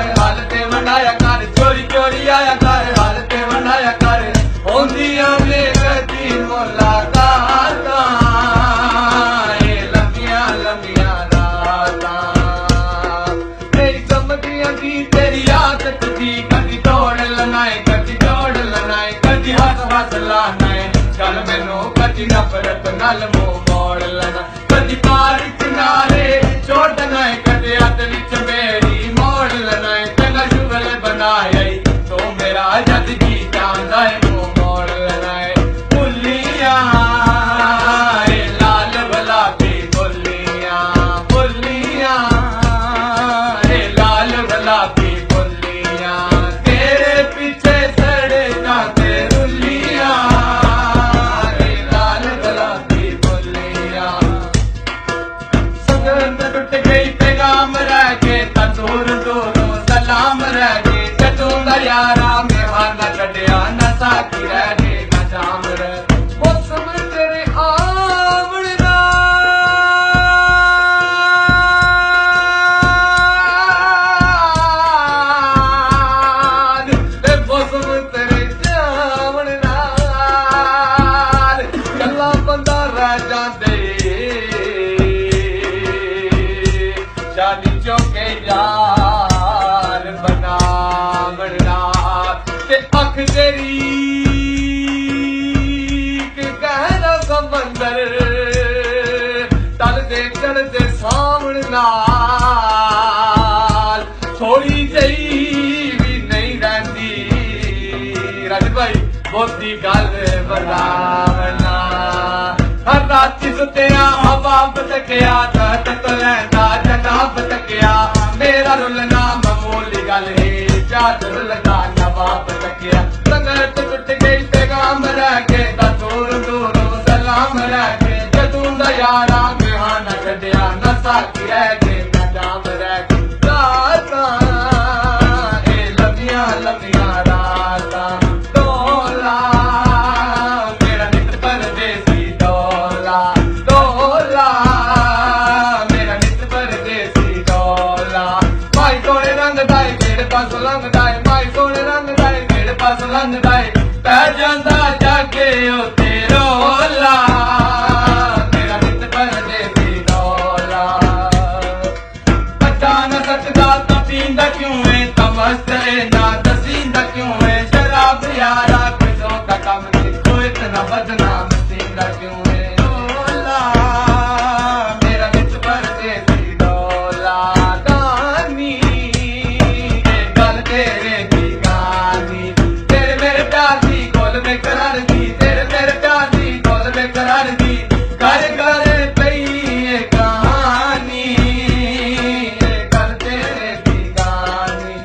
कर हाल ते वंडाया कर चोरी चोरी आया कर हाल ते वंडाया कर होंदियां ने कदी मुलाकातां ए लंबियां लंबियां रातां तेरी समझियां दी तेरी आदत दी कदी तोड़ लनाए कदी जोड़ लनाए कदी हस हस लानाए चल मैनू कदी नफरत नाल मुंह मोड़ लना कदी पार किनारे छोड़ना है कदे हथ विच मेरी मोड़ लना है चंगा शुगल बनाया तो मेरा जद जी चांदा है मुंह मोड़ लना है भुलियां लाल गुलाबी भुलियां भुलियां लाल गुलाबी भुलियां तेरे पीछे सड़े जाते रुलियां लाल गुलाबी भुलियां संगत टूट गई पैगाम रह गए दूर दूरों सलाम रह गए जदों दा यारा मेहमान कटिया न साकी रह गए न जाम रह मौसम तेरे आवन नाल मौसम तेरे जावन नाल गल्ला बंदा रह जांदे शादी चौके यार बनावण रात ते अख तेरी गहरा समंदर तल दे चढ़दे सावण नाल थोड़ी जही भी नहीं रहंदी राज भाई बहुती गल बनावना हर राती सुत्या हवा बतकिया तहत तो लैंदा जनाब तकिया मेरा रुलना मामूली गल है चादर लगा नवाब तकिया संगत टूट गई पैगाम रह गए दूर दूरों सलाम रह गए जदों दा यारा मेहमान कटिया न साकी रह गए न जाम रह गए रातां ए लंबियां लंबियां रातां डोला मेरा नित परदेसी डोला डोला मेरा नित परदेसी डोला माई सोने रंग दाए केड़े पासों लंघदा है माई सोने रंग दाए केड़े पासों लंघदा है पै जांदा जाके उत्ते रोला मेरा नित परदेसी डोला पता न सकदा तां पींदा क्यों है तमस्त है ना दसींदा क्यों है शराब यारा किसों का कम देखो इतना बदनाम सींदा क्यों है डोला मेरा नित परदेसी डोला गानी ये गल तेरे की गानी तेरे मेरे प्यार दी गोल में करार दी तेरे मेरे प्यार दी गोल में करार दी घर घर पई ये कहानी ये गल तेरे की गानी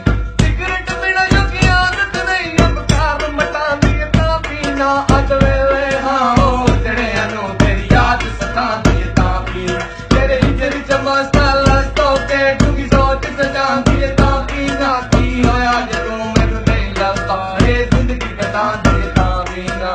सिगरेट बिना योगी आदत नहीं अब कार मटांदी तां पीना अज वेले हाँ ओ जड़ियां नू तेरी याद सतांदी तां पीना तेरे हिजर च मस्त लस्तो के डूंगी सोच सजांदी तां पीना की होया जे तू मैनू नहीं लभदा ए जिंदगी कटांदी तां पीना